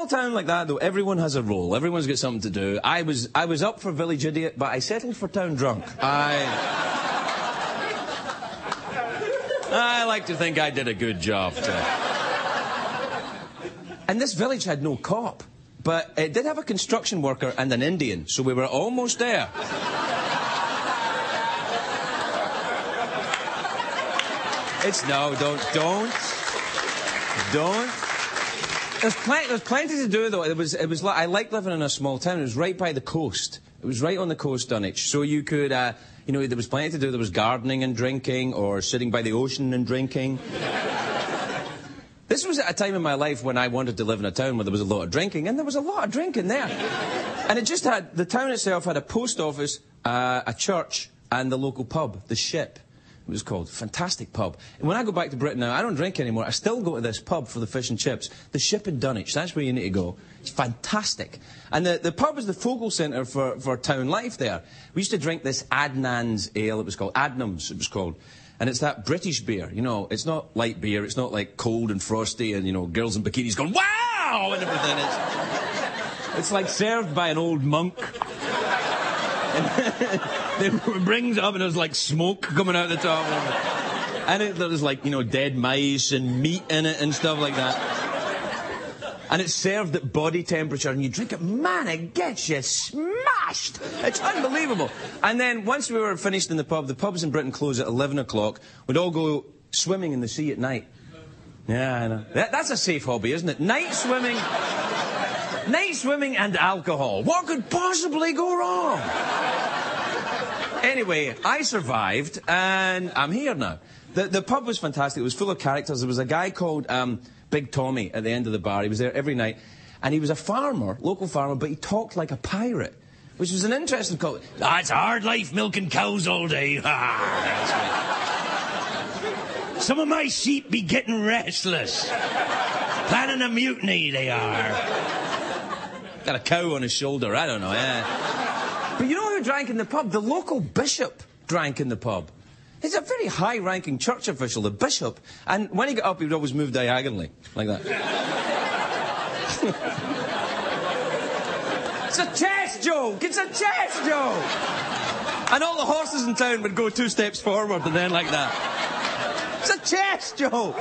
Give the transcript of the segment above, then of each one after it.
town like that, though, everyone has a role. Everyone's got something to do. I was up for village idiot, but I settled for town drunk. I like to think I did a good job, too. And this village had no cop, but it did have a construction worker and an Indian, so we were almost there. No, don't. There's plenty to do, though. It was like, I liked living in a small town. It was right by the coast. It was right on the coast, Dunwich. So you could, you know, there was plenty to do. There was gardening and drinking, or sitting by the ocean and drinking. This was at a time in my life when I wanted to live in a town where there was a lot of drinking, and there was a lot of drinking there. And it just had, the town itself had a post office, a church, and the local pub, the Ship. It was called. Fantastic pub. And when I go back to Britain now, I don't drink anymore. I still go to this pub for the fish and chips. The Ship in Dunwich. That's where you need to go. It's fantastic. And the pub is the focal centre for town life there. We used to drink this Adnan's ale, it was called. Adnams, it was called. And it's that British beer, you know. It's not light beer. It's not like cold and frosty and, you know, girls in bikinis going, wow! And everything. It's like served by an old monk. They brings it up and there's like smoke coming out the top. And there's like, you know, dead mice and meat in it and stuff like that. And it's served at body temperature and you drink it, man, it gets you smashed. It's unbelievable. And then once we were finished in the pubs in Britain close at 11 o'clock. We'd all go swimming in the sea at night. Yeah, I know. That's a safe hobby, isn't it? Night swimming and alcohol. What could possibly go wrong? Anyway, I survived, and I'm here now. The pub was fantastic. It was full of characters. There was a guy called Big Tommy at the end of the bar. He was there every night, and he was a farmer, local farmer, but he talked like a pirate, which was an interesting call. Ah, it's a hard life milking cows all day. Some of my sheep be getting restless. Planning a mutiny, they are. Got a cow on his shoulder, I don't know, yeah. But you know who drank in the pub? The local bishop drank in the pub. He's a very high-ranking church official, the bishop. And when he got up, he would always move diagonally, like that. It's a chess joke! It's a chess joke! And all the horses in town would go 2 steps forward and then like that. It's a chess joke!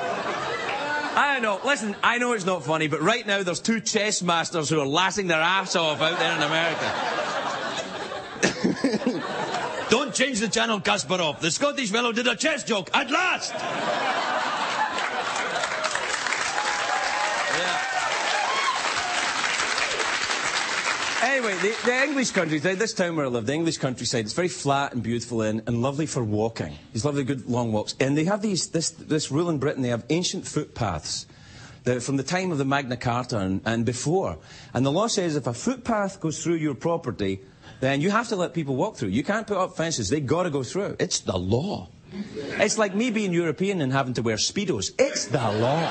I know. Listen, I know it's not funny, but right now there's 2 chess masters who are laughing their ass off out there in America. Don't change the channel, Kasparov. The Scottish fellow did a chess joke at last. Yeah. Anyway, the English countryside, this town where I live, the English countryside, it's very flat and beautiful and lovely for walking. These lovely, good, long walks. And they have this rule in Britain, they have ancient footpaths from the time of the Magna Carta and before. And the law says if a footpath goes through your property, then you have to let people walk through. You can't put up fences. They got to go through. It's the law. It's like me being European and having to wear Speedos. It's the law.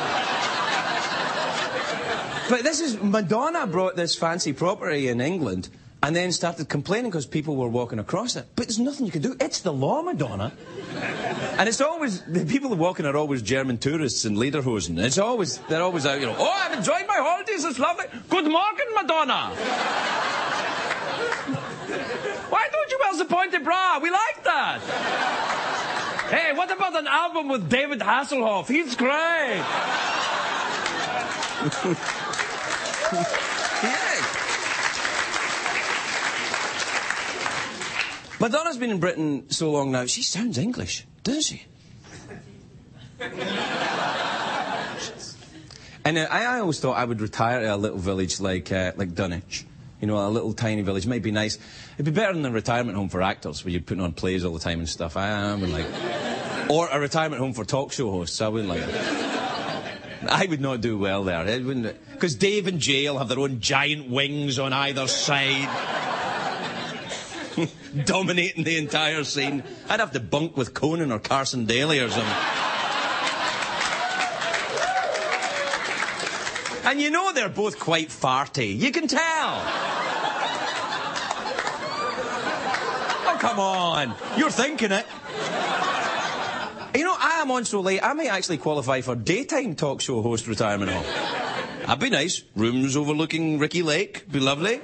But this is, Madonna brought this fancy property in England and then started complaining because people were walking across it. But there's nothing you can do. It's the law, Madonna. And it's always, the people who are walking are always German tourists in lederhosen. It's always, they're always out, you know, oh, I've enjoyed my holidays, it's lovely. Good morning, Madonna. Why don't you wear the pointed bra? We like that. Hey, what about an album with David Hasselhoff? He's great. Yeah. Madonna's been in Britain so long now, she sounds English, doesn't she? And I always thought I would retire to a little village like Dunwich. You know, a little tiny village might be nice. It'd be better than a retirement home for actors where you're putting on plays all the time and stuff. I would like it. Or a retirement home for talk show hosts. I wouldn't like it. I would not do well there. It wouldn't, because Dave and Jay will have their own giant wings on either side. Dominating the entire scene. I'd have to bunk with Conan or Carson Daly or something. And you know they're both quite farty. You can tell. Oh, come on. You're thinking it. You know, I am on so late, I may actually qualify for daytime talk show host retirement home. That'd be nice. Rooms overlooking Ricky Lake. Be lovely.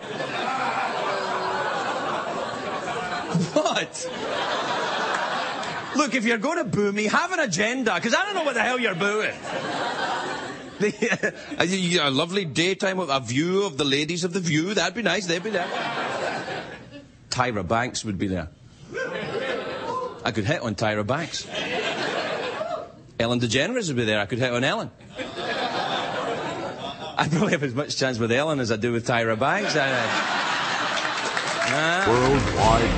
What? Look, if you're going to boo me, have an agenda, because I don't know what the hell you're booing. A lovely daytime with a view of the ladies of the View. That'd be nice. They'd be there. Tyra Banks would be there. I could hit on Tyra Banks. Ellen DeGeneres would be there. I could hit on Ellen. I'd probably have as much chance with Ellen as I do with Tyra Banks. Worldwide